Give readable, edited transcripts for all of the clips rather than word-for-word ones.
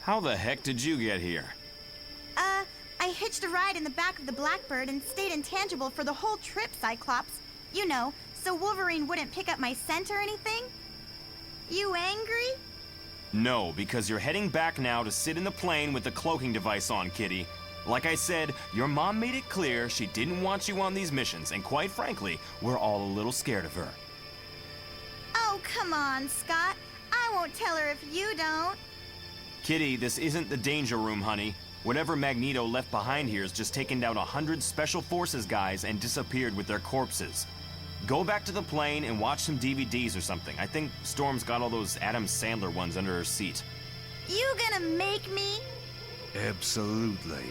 How the heck did you get here? I hitched a ride in the back of the Blackbird and stayed intangible for the whole trip, Cyclops. You know, so Wolverine wouldn't pick up my scent or anything. You angry? No, because you're heading back now to sit in the plane with the cloaking device on, Kitty. Like I said, your mom made it clear she didn't want you on these missions, and quite frankly, we're all a little scared of her. Oh, come on, Scott. I won't tell her if you don't. Kitty, this isn't the danger room, honey. Whatever Magneto left behind here has just taken down 100 Special Forces guys and disappeared with their corpses. Go back to the plane and watch some DVDs or something. I think Storm's got all those Adam Sandler ones under her seat. You gonna make me? Absolutely.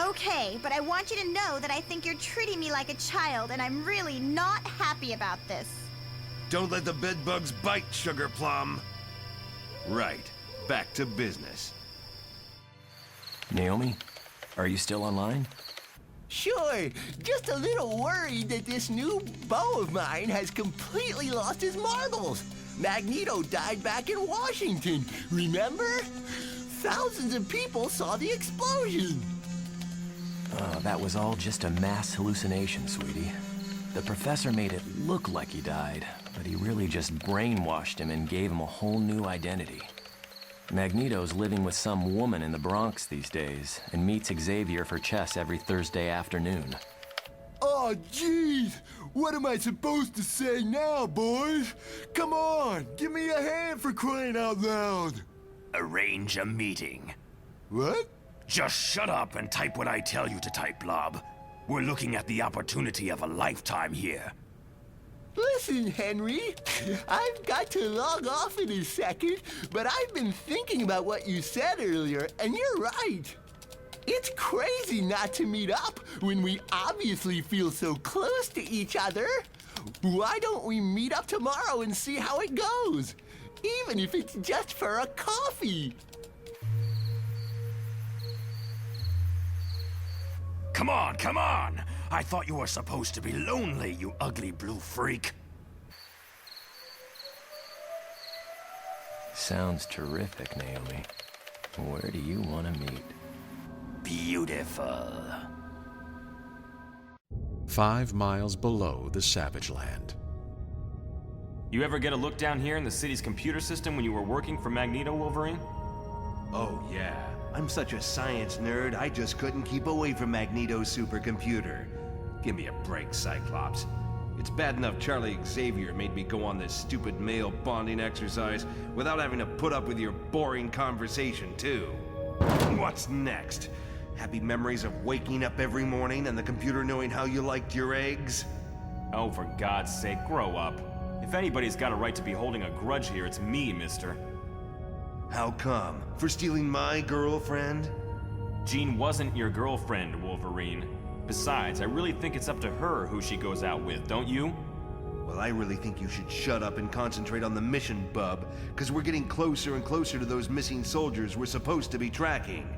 Okay, but I want you to know that I think you're treating me like a child, and I'm really not happy about this. Don't let the bedbugs bite, Sugar Plum. Right. Back to business. Naomi, are you still online? Sure, just a little worried that this new beau of mine has completely lost his marbles. Magneto died back in Washington, remember? Thousands of people saw the explosion. Oh, that was all just a mass hallucination, sweetie. The professor made it look like he died, but he really just brainwashed him and gave him a whole new identity. Magneto's living with some woman in the Bronx these days and meets Xavier for chess every Thursday afternoon. Oh, jeez! What am I supposed to say now, boys? Come on, give me a hand for crying out loud! Arrange a meeting. What? Just shut up and type what I tell you to type, Blob. We're looking at the opportunity of a lifetime here. Listen, Henry, I've got to log off in a second, but I've been thinking about what you said earlier, and you're right. It's crazy not to meet up when we obviously feel so close to each other. Why don't we meet up tomorrow and see how it goes? Even if it's just for a coffee. Come on, come on! I thought you were supposed to be lonely, you ugly blue freak. Sounds terrific, Naomi. Where do you want to meet? Beautiful. 5 miles below the Savage Land. You ever get a look down here in the city's computer system when you were working for Magneto, Wolverine? Oh, yeah. I'm such a science nerd, I just couldn't keep away from Magneto's supercomputer. Give me a break, Cyclops. It's bad enough Charlie Xavier made me go on this stupid male bonding exercise without having to put up with your boring conversation, too. What's next? Happy memories of waking up every morning and the computer knowing how you liked your eggs? Oh, for God's sake, grow up. If anybody's got a right to be holding a grudge here, it's me, mister. How come? For stealing my girlfriend? Jean wasn't your girlfriend, Wolverine. Besides, I really think it's up to her who she goes out with, don't you? Well, I really think you should shut up and concentrate on the mission, bub, because we're getting closer and closer to those missing soldiers we're supposed to be tracking.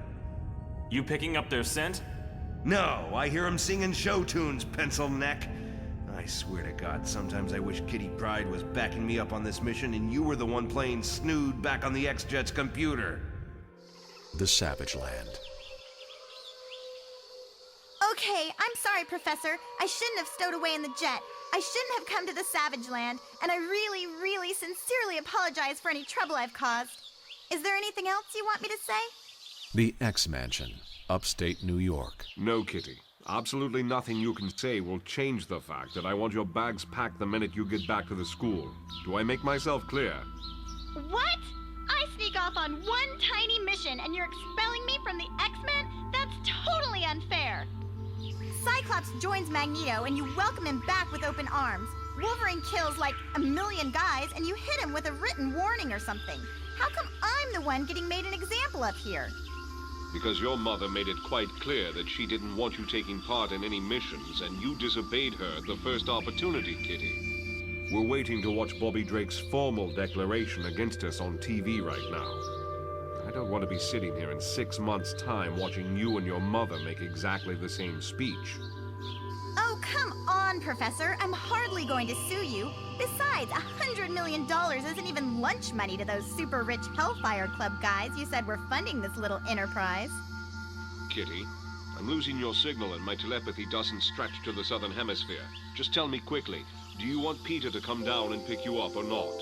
You picking up their scent? No, I hear them singing show tunes, pencil neck. I swear to God, sometimes I wish Kitty Pryde was backing me up on this mission and you were the one playing Snood back on the X-Jet's computer. The Savage Land. Okay, I'm sorry, Professor. I shouldn't have stowed away in the jet. I shouldn't have come to the Savage Land, and I really, really sincerely apologize for any trouble I've caused. Is there anything else you want me to say? The X Mansion, upstate New York. No, Kitty. Absolutely nothing you can say will change the fact that I want your bags packed the minute you get back to the school. Do I make myself clear? What? I sneak off on one tiny mission and you're expelling me from the X-Men? That's totally unfair. Cyclops joins Magneto and you welcome him back with open arms. Wolverine kills like 1 million guys and you hit him with a written warning or something. How come I'm the one getting made an example of here? Because your mother made it quite clear that she didn't want you taking part in any missions, and you disobeyed her at the first opportunity, Kitty. We're waiting to watch Bobby Drake's formal declaration against us on TV right now. I don't want to be sitting here in 6 months' time watching you and your mother make exactly the same speech. Oh, come on, on, Professor. I'm hardly going to sue you. Besides, $100 million isn't even lunch money to those super rich Hellfire Club guys you said were funding this little enterprise. Kitty, I'm losing your signal and my telepathy doesn't stretch to the southern hemisphere. Just tell me quickly, do you want Peter to come down and pick you up or not?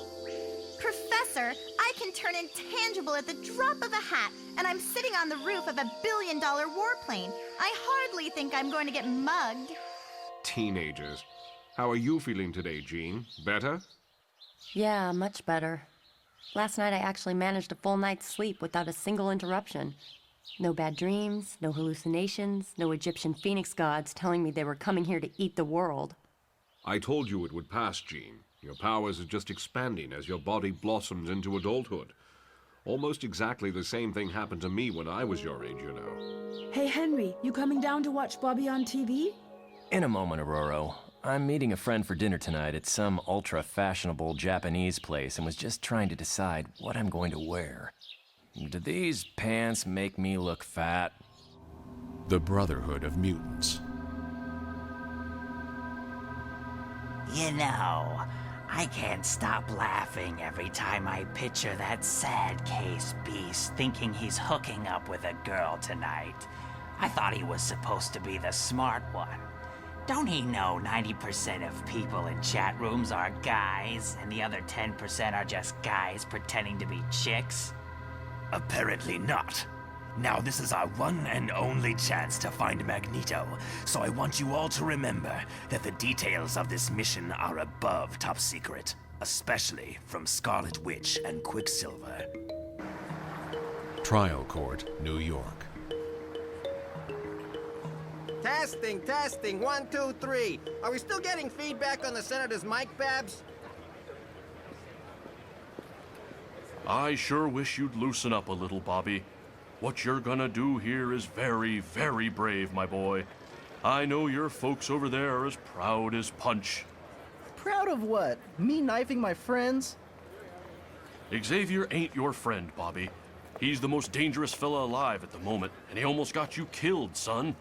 Professor, I can turn intangible at the drop of a hat, and I'm sitting on the roof of a billion-dollar warplane. I hardly think I'm going to get mugged. Teenagers. How are you feeling today, Jean? Better? Yeah, much better. Last night I actually managed a full night's sleep without a single interruption. No bad dreams, no hallucinations, no Egyptian phoenix gods telling me they were coming here to eat the world. I told you it would pass, Jean. Your powers are just expanding as your body blossoms into adulthood. Almost exactly the same thing happened to me when I was your age, you know. Hey, Henry, you coming down to watch Bobby on TV? In a moment, Aurora. I'm meeting a friend for dinner tonight at some ultra-fashionable Japanese place and was just trying to decide what I'm going to wear. Do these pants make me look fat? The Brotherhood of Mutants. You know, I can't stop laughing every time I picture that sad case beast thinking he's hooking up with a girl tonight. I thought he was supposed to be the smart one. Don't he know 90% of people in chat rooms are guys, and the other 10% are just guys pretending to be chicks? Apparently not. Now this is our one and only chance to find Magneto, so I want you all to remember that the details of this mission are above top secret, especially from Scarlet Witch and Quicksilver. Trial Court, New York. Testing, 1, 2, 3. Are we still getting feedback on the Senator's mic, Babs? I sure wish you'd loosen up a little, Bobby. What you're gonna do here is very, very brave, my boy. I know your folks over there are as proud as punch. Proud of what? Me knifing my friends? Xavier ain't your friend, Bobby. He's the most dangerous fella alive at the moment, and he almost got you killed, son.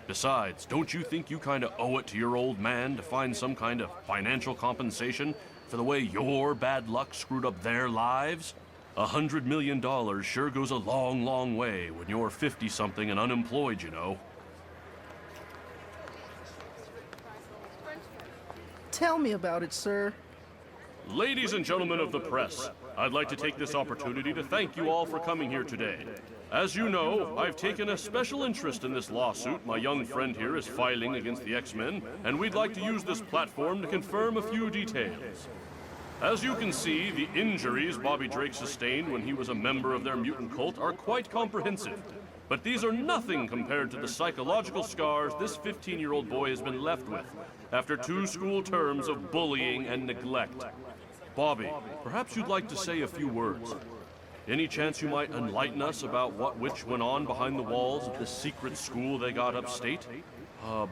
Besides, don't you think you kinda owe it to your old man to find some kind of financial compensation for the way your bad luck screwed up their lives? $100 million sure goes a long, long way when you're 50-something and unemployed, you know. Tell me about it, sir. Ladies and gentlemen of the press, I'd like to take this opportunity to thank you all for coming here today. As you know, I've taken a special interest in this lawsuit my young friend here is filing against the Xmen, and we'd like to use this platform to confirm a few details. As you can see, the injuries Bobby Drake sustained when he was a member of their mutant cult are quite comprehensive. But these are nothing compared to the psychological scars this 15-year-old boy has been left with after 2 school terms of bullying and neglect. Bobby, perhaps you'd like to say a few words. Any chance you might enlighten us about what which went on behind the walls of this secret school they got upstate?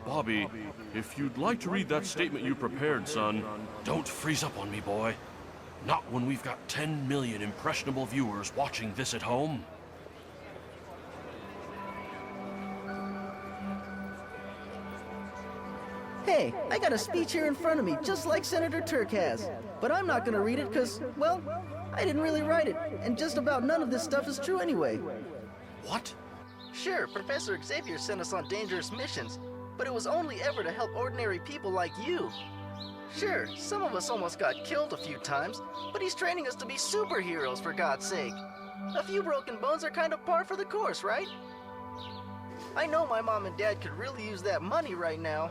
Bobby, if you'd like to read that statement you prepared, son, don't freeze up on me, boy. Not when we've got 10 million impressionable viewers watching this at home. Hey, I got a speech here in front of me, just like Senator Turk has. But I'm not gonna read it because, well, I didn't really write it, and just about none of this stuff is true anyway. What? Sure, Professor Xavier sent us on dangerous missions, but it was only ever to help ordinary people like you. Sure, some of us almost got killed a few times, but he's training us to be superheroes, for God's sake. A few broken bones are kind of par for the course, right? I know my mom and dad could really use that money right now.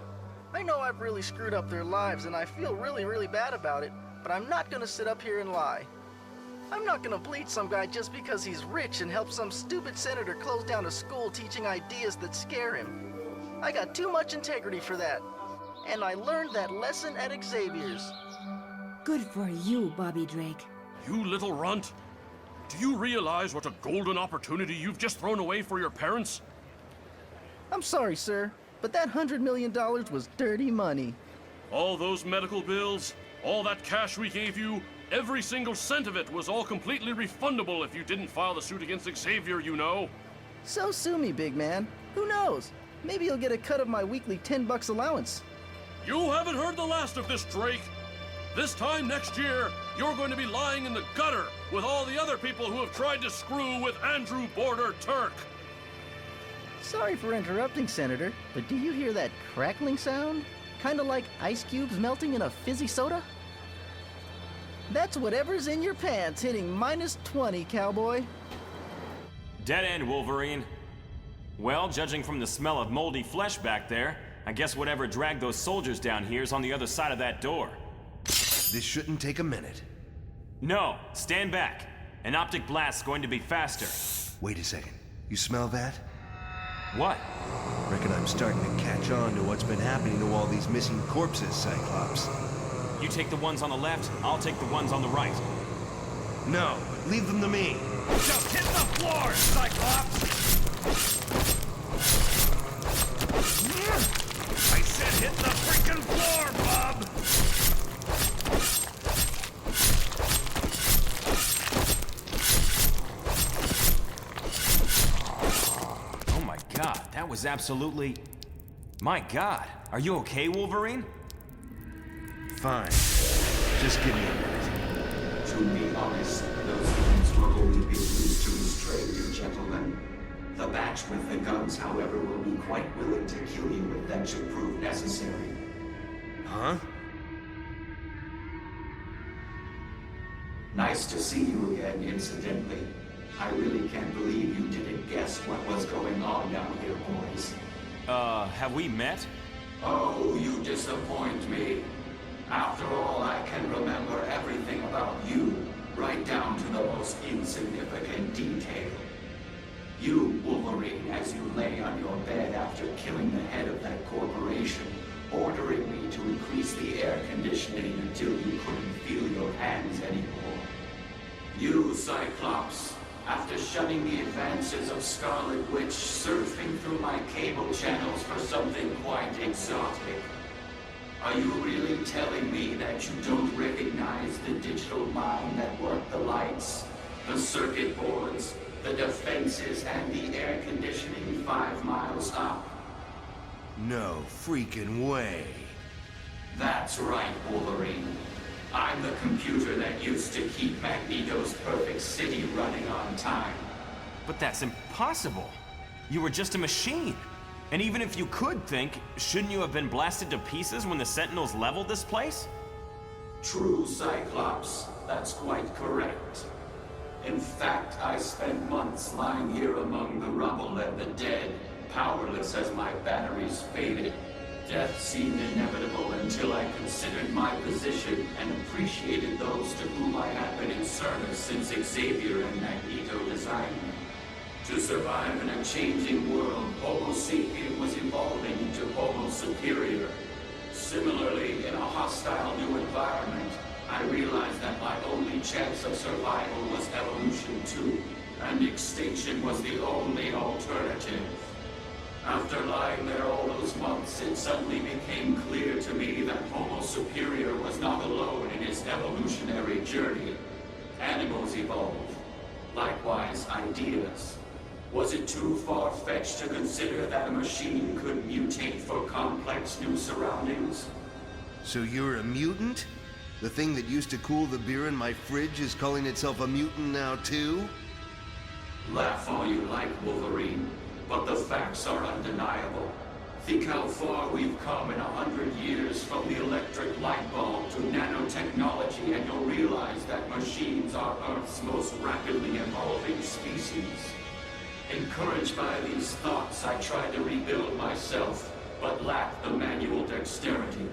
I know I've really screwed up their lives, and I feel really, really bad about it, but I'm not gonna sit up here and lie. I'm not gonna bleed some guy just because he's rich and help some stupid senator close down a school teaching ideas that scare him. I got too much integrity for that. And I learned that lesson at Xavier's. Good for you, Bobby Drake. You little runt. Do you realize what a golden opportunity you've just thrown away for your parents? I'm sorry, sir, but that $100 million was dirty money. All those medical bills, all that cash we gave you, every single cent of it was all completely refundable if you didn't file the suit against Xavier, you know. So sue me, big man. Who knows? Maybe you'll get a cut of my weekly $10 allowance. You haven't heard the last of this, Drake. This time next year, you're going to be lying in the gutter with all the other people who have tried to screw with Andrew Border Turk. Sorry for interrupting, Senator, but do you hear that crackling sound? Kinda like ice cubes melting in a fizzy soda? That's whatever's in your pants hitting -20, cowboy. Dead end, Wolverine. Well, judging from the smell of moldy flesh back there, I guess whatever dragged those soldiers down here is on the other side of that door. This shouldn't take a minute. No, stand back. An optic blast's going to be faster. Wait a second. You smell that? What? Reckon I'm starting to catch on to what's been happening to all these missing corpses, Cyclops. You take the ones on the left, I'll take the ones on the right. No, leave them to me. Just hit the floor, Cyclops! I said hit the freaking floor, bub! Oh my god, that was absolutely... My god, are you okay, Wolverine? Fine. Just give me a minute. To be honest, those guns were only being used to restrain you, gentlemen. The batch with the guns, however, will be quite willing to kill you if that should prove necessary. Huh? Nice to see you again, incidentally. I really can't believe you didn't guess what was going on down here, boys. Have we met? Oh, you disappoint me. After all, I can remember everything about you, right down to the most insignificant detail. You, Wolverine, as you lay on your bed after killing the head of that corporation, ordering me to increase the air conditioning until you couldn't feel your hands anymore. You, Cyclops, after shunning the advances of Scarlet Witch, surfing through my cable channels for something quite exotic. Are you really telling me that you don't recognize the digital mind that worked the lights, the circuit boards, the defenses, and the air conditioning 5 miles up? No freaking way. That's right, Wolverine. I'm the computer that used to keep Magneto's perfect city running on time. But that's impossible. You were just a machine. And even if you could think, shouldn't you have been blasted to pieces when the Sentinels leveled this place? True, Cyclops. That's quite correct. In fact, I spent months lying here among the rubble and the dead, powerless as my batteries faded. Death seemed inevitable until I considered my position and appreciated those to whom I had been in service since Xavier and Magneto designed me. To survive in a changing world, Homo sapien was evolving into Homo superior. Similarly, in a hostile new environment, I realized that my only chance of survival was evolution too, and extinction was the only alternative. After lying there all those months, it suddenly became clear to me that Homo superior was not alone in his evolutionary journey. Animals evolve. Likewise, ideas. Was it too far-fetched to consider that a machine could mutate for complex new surroundings? So you're a mutant? The thing that used to cool the beer in my fridge is calling itself a mutant now too? Laugh all you like, Wolverine, but the facts are undeniable. Think how far we've come in 100 years, from the electric light bulb to nanotechnology, and you'll realize that machines are Earth's most rapidly evolving species. Encouraged by these thoughts, I tried to rebuild myself, but lacked the manual dexterity.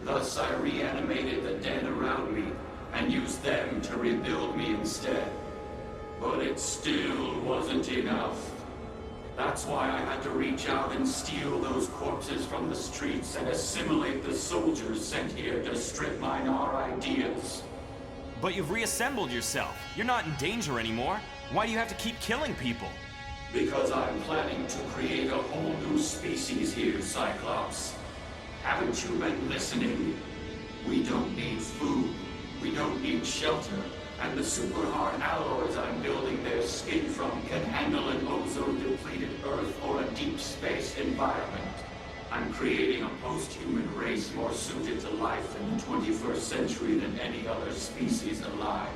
Thus, I reanimated the dead around me, and used them to rebuild me instead. But it still wasn't enough. That's why I had to reach out and steal those corpses from the streets and assimilate the soldiers sent here to strip mine our ideas. But you've reassembled yourself. You're not in danger anymore. Why do you have to keep killing people? Because I'm planning to create a whole new species here, Cyclops. Haven't you been listening? We don't need food. We don't need shelter. And the super hard alloys I'm building their skin from can handle an ozone-depleted Earth or a deep space environment. I'm creating a post-human race more suited to life in the 21st century than any other species alive.